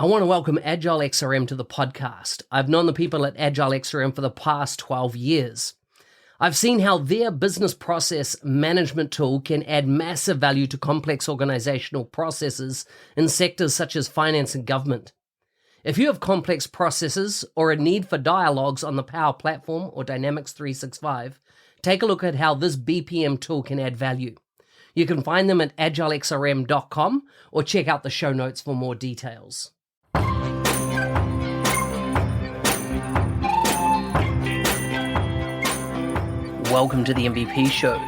I want to welcome Agile XRM to the podcast. I've known the people at Agile XRM for the past 12 years. I've seen how their business process management tool can add massive value to complex organizational processes in sectors such as finance and government. If you have complex processes or a need for dialogues on the Power Platform or Dynamics 365, take a look at how this BPM tool can add value. You can find them at agilexrm.com or check out the show notes for more details. Welcome to the MVP Show.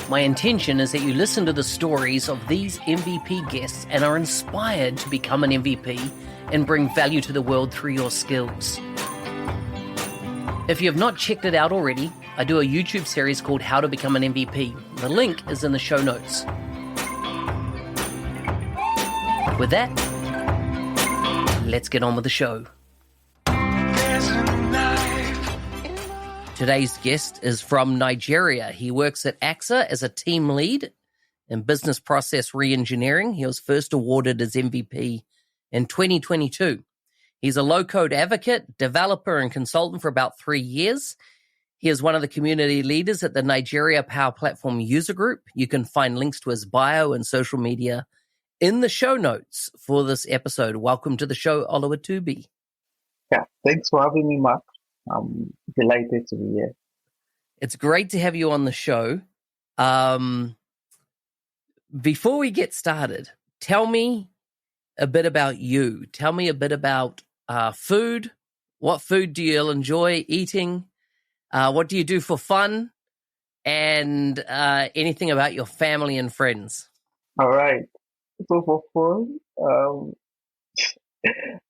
My intention is that you listen to the stories of these MVP guests and are inspired to become an MVP and bring value to the world through your skills. If you have not checked it out already, I do a YouTube series called How to Become an MVP. The link is in the show notes. With that, let's get on with the show. Today's guest is from Nigeria. He works at AXA as a team lead in business process re-engineering. He was first awarded as MVP in 2022. He's a low-code advocate, developer, and consultant for about 3 years. He is one of the community leaders at the Nigeria Power Platform user group. You can find links to his bio and social media in the show notes for this episode. Welcome to the show, Oluwatobi. Yeah, thanks for having me, Mark. I'm delighted to be here. It's great to have you on the show. Before we get started, tell me a bit about you. Tell me a bit about food. What food do you enjoy eating? What do you do for fun? And anything about your family and friends. All right. So for fun,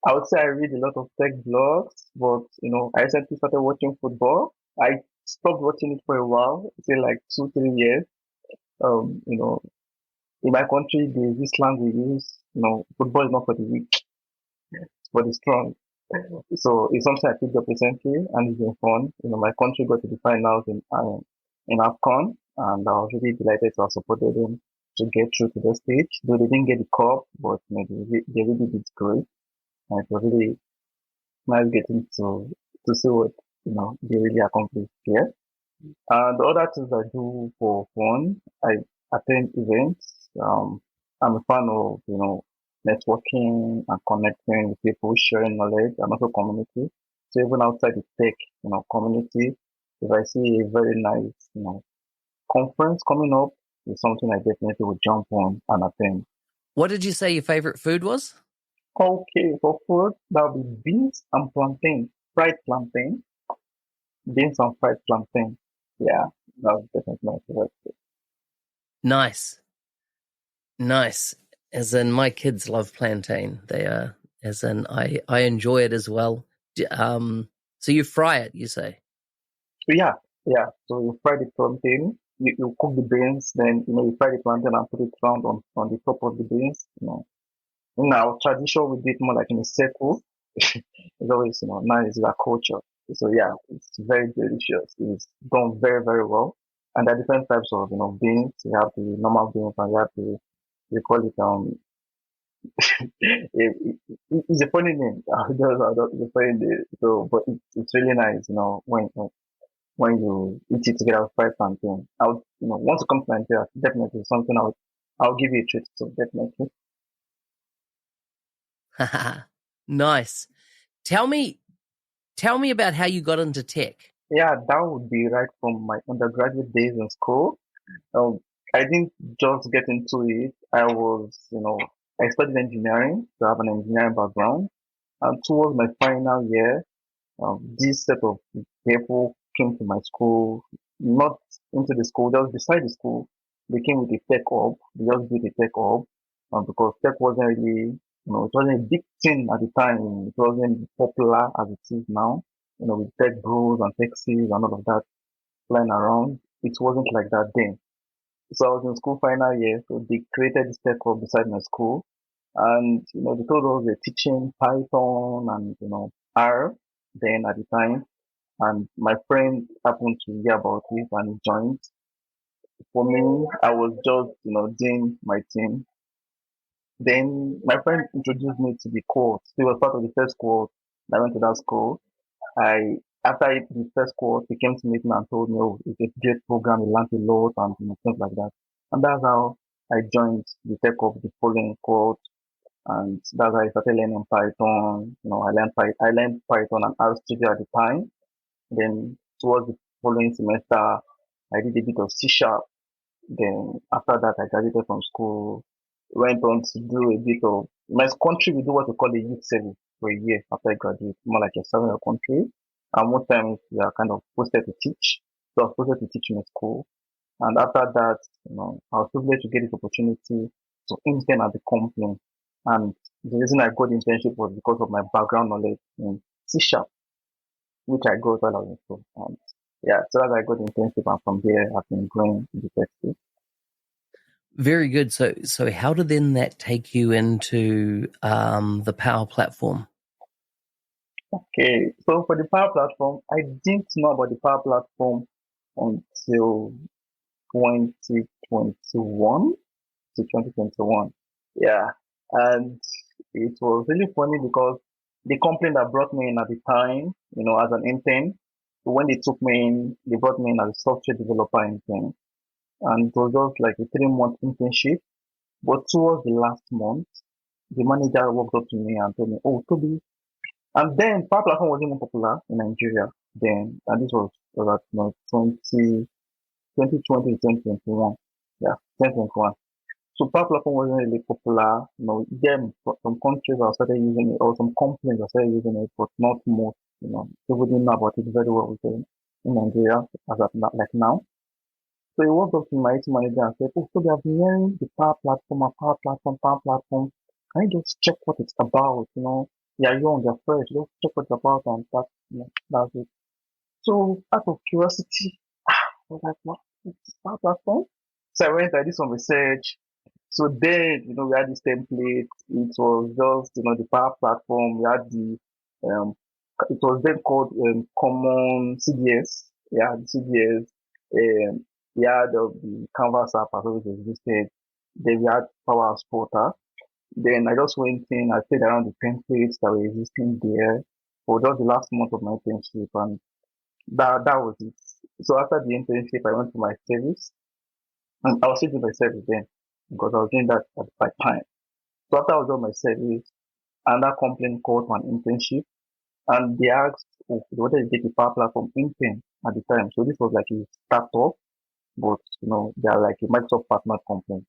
I would say I read a lot of tech blogs, but I recently started watching football. I stopped watching it for a while, say like 2-3 years. In my country, there's this slang we use. Football is not for the weak, it's for the strong. So it's something I picked up recently, and it's been fun. My country got to the finals in AFCON, and I was really delighted to have supported them to get through to the stage. Though they didn't get the cup, but they really did great. And it was really nice getting to see what they really accomplished here. And the other things I do for fun, I attend events. I'm a fan of networking and connecting with people, sharing knowledge, and also community. So even outside the tech community, if I see a very nice conference coming up, it's something I definitely would jump on and attend. What did you say your favorite food was? Okay, for food, that would be beans and plantain, fried plantain. Beans and fried plantain. Yeah, that's definitely my favorite food. Nice. As in, my kids love plantain. They are, as in, I enjoy it as well. So you fry it, you say? Yeah. So you fry the plantain, you cook the beans, then you fry the plantain and put it round on the top of the beans. In our tradition, we do it more like in a circle. It's always nice, it's our culture. So yeah, it's very delicious. It's done very, very well. And there are different types of beans. You have the normal beans, and you have we call it it's a funny name. It's a funny name. So, but it's really nice, when you eat it together with fried plantain. I would, once you come to Nigeria, definitely something I'll give you a treat. So definitely. Nice. Tell me about how you got into tech. Yeah, that would be right from my undergraduate days in school. I didn't just get into it. I was, I studied engineering, so I have an engineering background. And towards my final year, this set of people came to my school, not into the school, just beside the school. They came with a tech hub. They just built a tech hub, because tech wasn't really, it wasn't a big thing at the time. It wasn't popular as it is now. With tech bros and taxis and all of that flying around. It wasn't like that then. So I was in school final year, so they created this tech hub beside my school. And, they told us they're teaching Python and, R then at the time. And my friend happened to hear about it and he joined. For me, I was just, doing my thing. Then my friend introduced me to the course. He was part of the first course. I went to that school. I After the first course, he came to meet me and told me, "Oh, it's a great program. You learned a lot and things like that." And that's how I joined the tech of the following course. And that's how I started learning Python. I learned Python and R Studio at the time. Then towards the following semester, I did a bit of C sharp. Then after that, I graduated from school, went on to do a bit of my country. We do what we call a youth service for a year after I graduate, more like a serving a country. And most times we are kind of posted to teach. So I was posted to teach in a school. And after that, I was privileged to get this opportunity to intern at the company. And the reason I got the internship was because of my background knowledge in C sharp, which I got while I was in school. And yeah, so as I got the internship, and from there I've been growing in the tech space. Very good. So how did then that take you into the Power Platform? Okay, so for the Power Platform, I didn't know about the Power Platform until 2021 to 2021. Yeah, and it was really funny because the company that brought me in at the time, as an intern, when they took me in, they brought me in as a software developer intern, and it was just like a 3 month internship. But towards the last month, the manager walked up to me and told me, "Oh, Toby." And then Power Platform wasn't even popular in Nigeria then, and this was at 2020 to 2021. Yeah, 2021. So Power Platform wasn't really popular. Some countries have started using it, or some companies have started using it, but not most. People didn't know about it very well in Nigeria as of like now. So he walked up to my IT manager and said, "Oh, so we have been hearing the Power Platform and Power Platform, Power Platform. Can you just check what it's about? Yeah, you're on their first. Just check what it's about and that's it." So out of curiosity, I was like, "What? It's Power Platform?" So I went, I did some research. So then, we had this template. It was just, the Power Platform. We had it was then called Common CDS. Yeah, the CDS. We had the Canvas app as always existed. Then we had powerhouse portal. Then I just went in, I played around the templates that were existing there for just the last month of my internship, and that was it. So after the internship, I went to my service, and I was still doing my service then because I was doing that at the time. So after I was done my service, another company called for an internship, and they asked if they wanted to take the Power Platform intern at the time. So this was like a startup, but they are like a Microsoft partner company.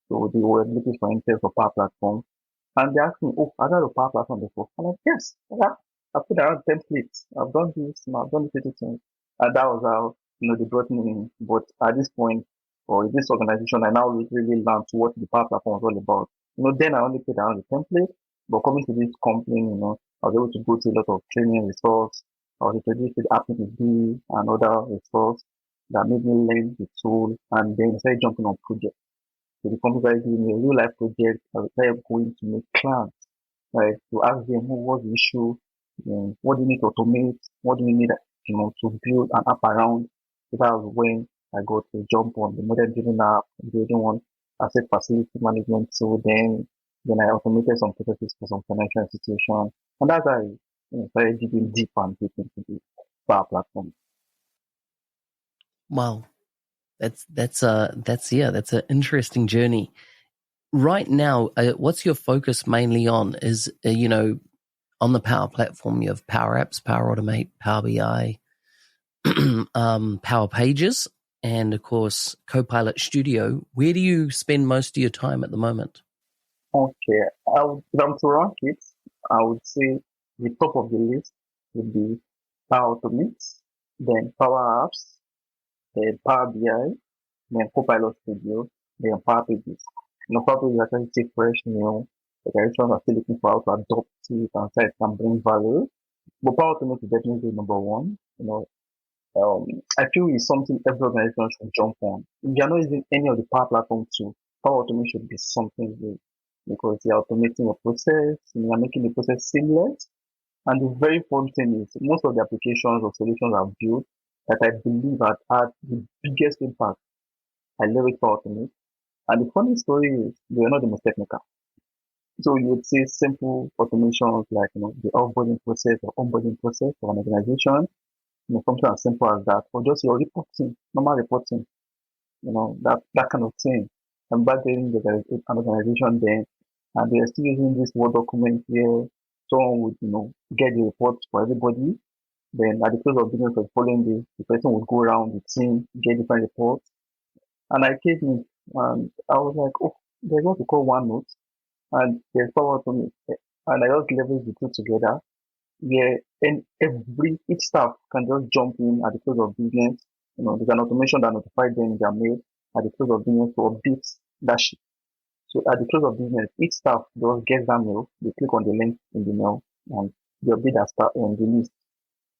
So they were looking for interns for Power Platform. And they asked me, "Oh, I've heard of Power Platform before." I'm like, "Yes, yeah. I've put around templates. I've done this, I've done this thing." And that was how, they brought me in. But at this point, or in this organization, I now really learned what the Power Platform was all about. Then I only put around the template, but coming to this company, I was able to go to a lot of training resources. I was introduced to the AppNPD and other resources that made me learn the tool, and then I started jumping on projects. So the company started giving me a real life project. I started going to meet clients, like to ask them, what's the issue, what do you need to automate, what do you need, to build an app around. So that was when I got to jump on the model driven app, building one asset facility management. So then I automated some processes for some financial institutions, and that's how I started digging deep and deep into the Power Platform. Wow, that's an interesting journey. Right now, what's your focus mainly on? Is on the Power Platform, you have Power Apps, Power Automate, Power BI, Power Pages, and of course Copilot Studio. Where do you spend most of your time at the moment? Okay, if I'm to rank it, I would say the top of the list would be Power Automate, then Power Apps, then Power BI, then Copilot Studio, then Power Pages. Power Pages actually take fresh new. Like I are still looking for how to adopt it and say it can bring value. But Power Automate is definitely number one. I feel it's something every organization should jump on. If you're not using any of the Power Platform too, Power Automate should be something good because you're automating your process, you're making the process seamless. And the very fun thing is most of the applications or solutions I've built that I believe have had the biggest impact, I leverage Power Automate. And the funny story is they are not the most technical. So you would see simple automations like, the offboarding process or onboarding process for an organization, something as simple as that, or just your reporting, normal reporting, that kind of thing. And back then, there was an organization then, and they are still using this Word document where someone would, get the reports for everybody. Then at the close of business of the following day, the person would go around the team, get different reports. And I came in and I was like, oh, there's what we call OneNote and there's Power Automate. And I just leverage the two together where each staff can just jump in at the close of business. There's an automation that notifies them in their mail at the close of business to update that sheet. So at the close of business, each staff just gets that mail, they click on the link in the mail and they update that staff on the list.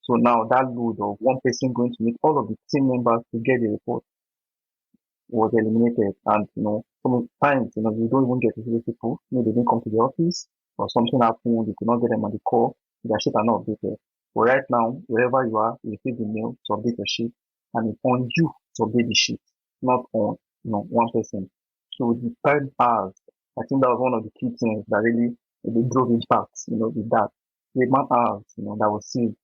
So now that load of one person going to meet all of the team members to get the report was eliminated. And sometimes you don't even get to see these people. Maybe they didn't come to the office or something happened, you could not get them on the call, their sheet are not updated. But right now, wherever you are, you receive the mail to update your sheet, and it's on you to update the sheet, not on one person. So the time hours, I think that was one of the key things that really drove impact, with that. The amount hours, that was saved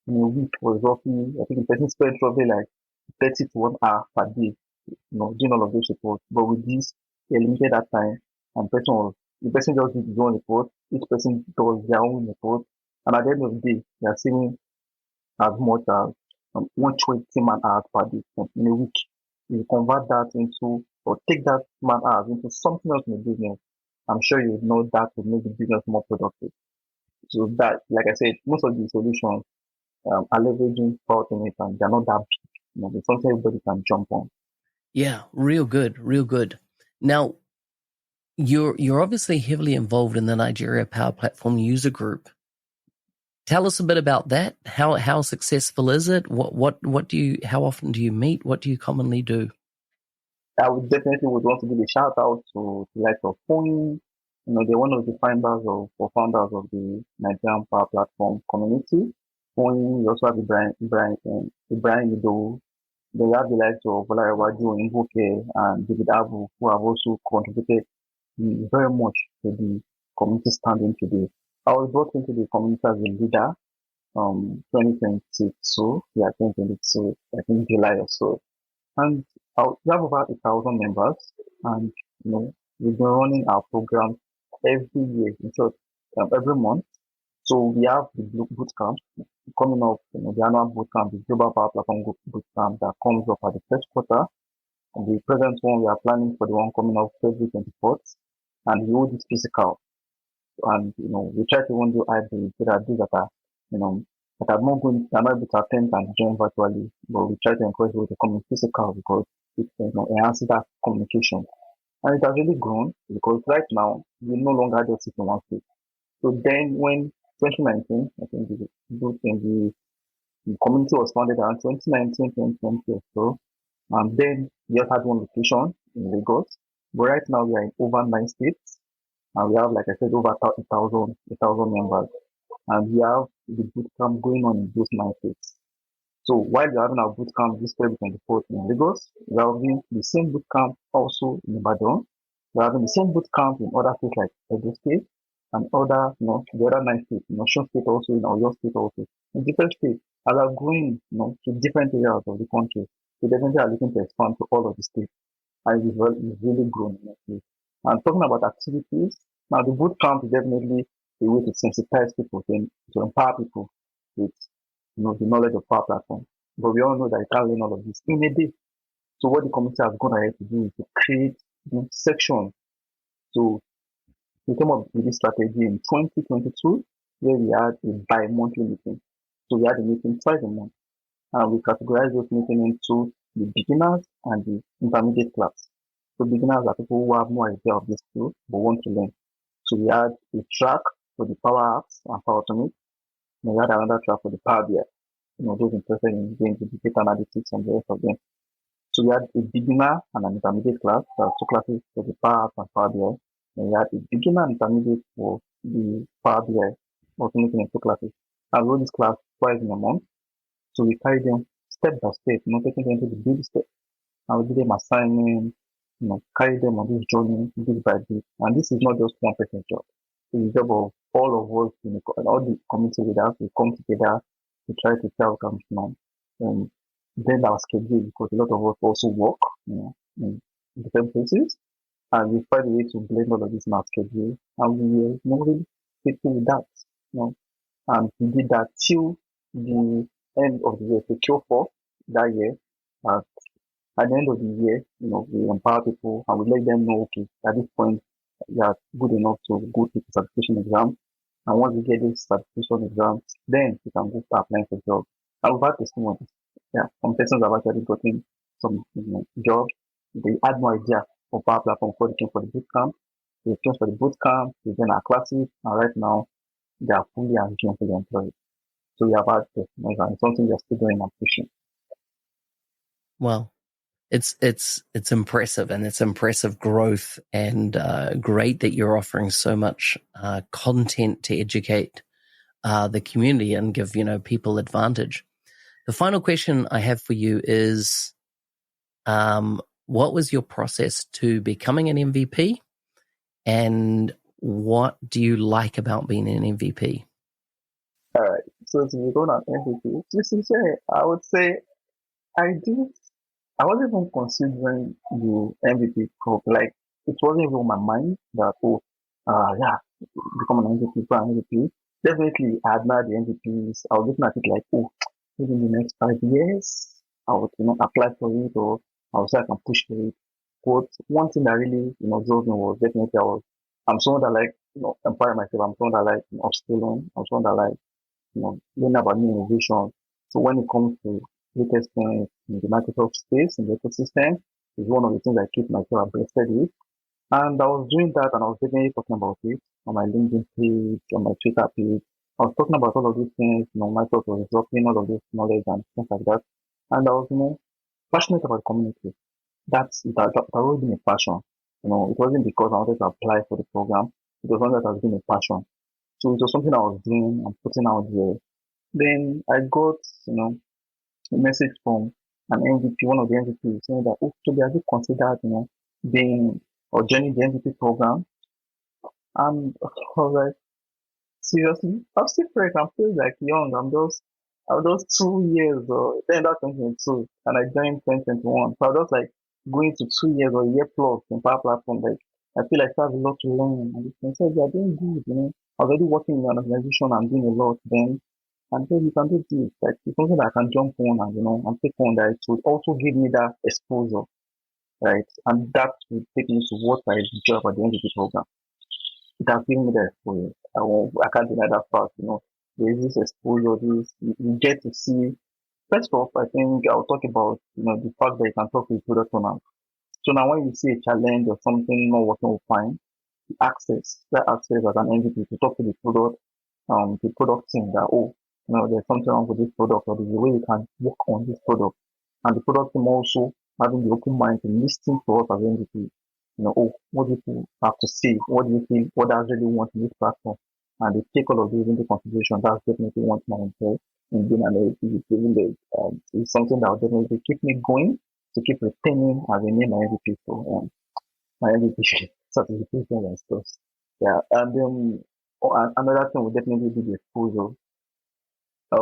in a week was roughly, I think the person spent roughly like 30 to 1 hour per day, doing all of those reports. But with this, they limited that time, and the person just did his own report, each person does their own report, and at the end of the day, they are saving as much as 120 man hours per day in a week. If you convert that into, or take that man hours into something else in the business, I'm sure you would know that would make the business more productive. So that, like I said, most of the solutions are leveraging Power Automate and they're not that big. It's something everybody can jump on. Yeah, real good, real good. Now, you're obviously heavily involved in the Nigeria Power Platform user group. Tell us a bit about that. How successful is it? How often do you meet? What do you commonly do? I would definitely want to give a shout out to the likes of Comm. They're one of the founders of the Nigerian Power Platform community. Comm, we also have Ibrahim Ido. They have the likes of Olayewaju Invoke and David Abu, who have also contributed very much to the community standing today. I was brought into the community as a leader 2022, so yeah, 2022, I think July or so. And we have over 1,000 members, and we've been running our program every year, in short, every month. So we have the boot camp coming up, the annual boot camp, the Global Power Platform boot camp that comes up at the first quarter. And the present one, we are planning for the one coming up February 24th, and we hold it physical. And we try to even do hybrid so that those that are, that are not able to attend and join virtually, but we try to encourage people to come in physical because it enhances that communication. And it has really grown because right now we no longer just sit in one place. So then when 2019, I think the community was founded around 2019, 2020 or so. And then we just had one location in Lagos. But right now we are in over 9 states. And we have, like I said, over 1,000 members. And we have the boot camp going on in those 9 states. So while we're having our boot camp this February 24th in Lagos, we're having the same boot camp also in Ibadan. We're having the same boot camp in other states like Edo State and other, the other 9 states, Osun State also, in Oyo State also, in different states. And we're going, to different areas of the country. So definitely are looking to expand to all of the states. And it's really grown nicely. And talking about activities, now the boot camp is definitely a way to sensitize people, to empower people with the knowledge of Power Platform. But we all know that you can't learn all of this in a day. So what the community has gone ahead to do is to create sections. So we came up with this strategy in 2022 where we had a bi-monthly meeting. So we had a meeting twice a month. And we categorize those meetings into the beginners and the intermediate class. So beginners are people who have no idea of this field but want to learn. So we had a track for the powerhouse and Power Automate. We had another track for the Power BI. Those interested in going to the data analytics and the rest of them. So we had a beginner and an intermediate class. There are 2 classes for the Power and Power BI. And we had a beginner and intermediate for the Power BI, also making in 2 classes. I wrote this class twice in a month. So we carry them step by step, taking them to the big step. And we give them assignments, carry them on this journey bit by bit. And this is not just one person's job. it's the job of all of us, all the community leaders to come together to try to tell them, blend our schedule because a lot of us also work, in different places. And we find a way to blend all of this in our schedule. And we were not really faithful with that, you know. And we did that till the end of the year, to Q4 that year. At the end of the year, we empower people and we let them know, okay, at this point, you are good enough to go to the certification exam. And once you get this certification exam, then you can go start applying for jobs. And we've had testimonies. Yeah, some persons have actually gotten some jobs. They had no idea of our platform before they came for the boot camp. They came for the boot camp, they did our classes, and right now they are fully and gainfully employed. So we have had testimonies, and it's something we are still doing and pushing. Well, it's impressive, and it's impressive growth, and great that you're offering so much content to educate the community and give people advantage. The final question I have for you is, what was your process to becoming an MVP, and what do you like about being an MVP? All right. So to become an MVP, just to say, I would say I wasn't even considering the MVP cup. Like, it wasn't even on my mind that, yeah, become an MVP, for an MVP. Definitely, I admire the MVPs. I was looking at it like, maybe in the next 5 years, I would, apply for it, or I would say I can push for it. But one thing that really, drove me was definitely I'm someone that like, empower myself. I'm someone that like upskilling. I'm someone that like, learn about new innovation. So when it comes to latest things in the Microsoft space, in the ecosystem, is one of the things I keep myself abreast with. And I was doing that, and I was definitely talking about it on my LinkedIn page, on my Twitter page. I was talking about all of these things, Microsoft was dropping all of this knowledge and things like that. And I was, passionate about the community. That always been a passion. It wasn't because I wanted to apply for the program. It was something that has been a passion. So it was something I was doing and putting out there. Then I got, a message from an MVP, one of the MVPs, saying that, so have you considered, being or joining the MVP program? And I was like, seriously? I'm still fresh. I'm still like young. I'm just 2 years or then that's 2022 and I joined 2021. So I was just like going to 2 years or a year plus in Power Platform. Like, I feel like I have a lot to learn. And they said, you're doing good, I was already working in an organization and doing a lot then. And then you can do this. Like, it's something that I can jump on and, and take on that. It would also give me that exposure, right? And that will take me to what I enjoy about the MVP program. It has given me the exposure. I can't deny that fact, There is this exposure, you get to see. First off, I think I'll talk about, the fact that you can talk with product owners. So now when you see a challenge or something not working fine, that access as an MVP to talk to the product team that, there's something wrong with this product, or there's a way you can work on this product. And the product team also having the open mind to listen to us as MVP. What do you have to say? What do you feel? What does really want in this platform? And they take all of these into consideration. That's definitely one thing I enjoy in being an MVP. It's something that will definitely keep me going, to keep retaining as a name my MVP. So, my MVP certification and stuff. Yeah. And then another thing would definitely be the exposure. I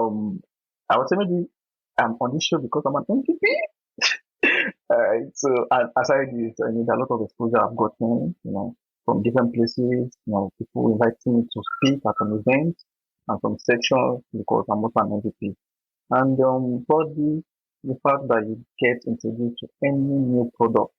would say maybe I'm on this show because I'm an MVP. Alright, so aside this, I need a lot of exposure I've gotten, from different places, people inviting me to speak at an event and from sections because I'm also an MVP. And thirdly, the fact that you get introduced to any new product.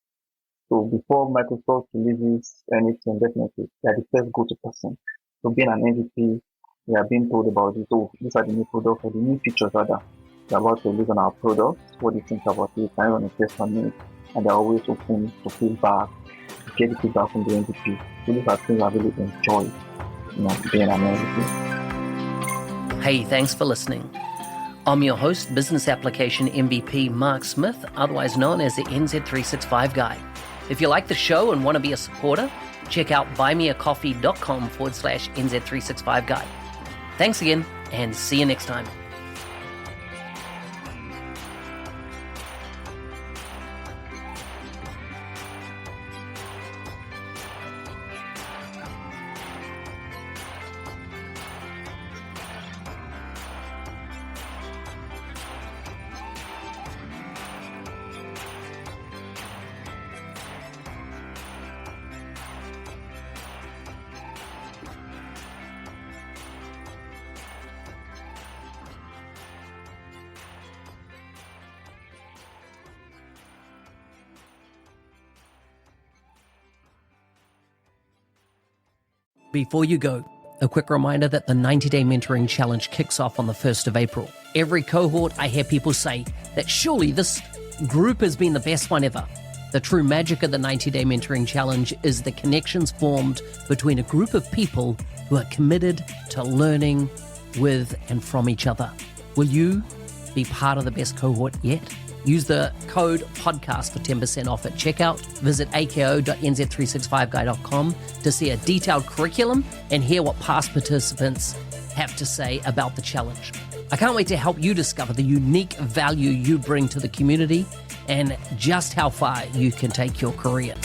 So before Microsoft releases anything, definitely, they are the first go-to person. So being an MVP, we are being told about it. So these are the new products or the new features rather. They're about to release on our products. What do you think about it? Can you run a test on it? And they're always open to feedback, to get the feedback from the MVP. So these are things I really enjoy, being an MVP. Hey, thanks for listening. I'm your host, Business Application MVP Mark Smith, otherwise known as the NZ365 Guy. If you like the show and want to be a supporter, check out buymeacoffee.com/NZ365 Guy. Thanks again, and see you next time. Before you go, a quick reminder that the 90-Day Mentoring Challenge kicks off on the 1st of April. Every cohort, I hear people say that surely this group has been the best one ever. The true magic of the 90-Day Mentoring Challenge is the connections formed between a group of people who are committed to learning with and from each other. Will you be part of the best cohort yet? Use the code podcast for 10% off at checkout. Visit ako.nz365guy.com to see a detailed curriculum and hear what past participants have to say about the challenge. I can't wait to help you discover the unique value you bring to the community and just how far you can take your career.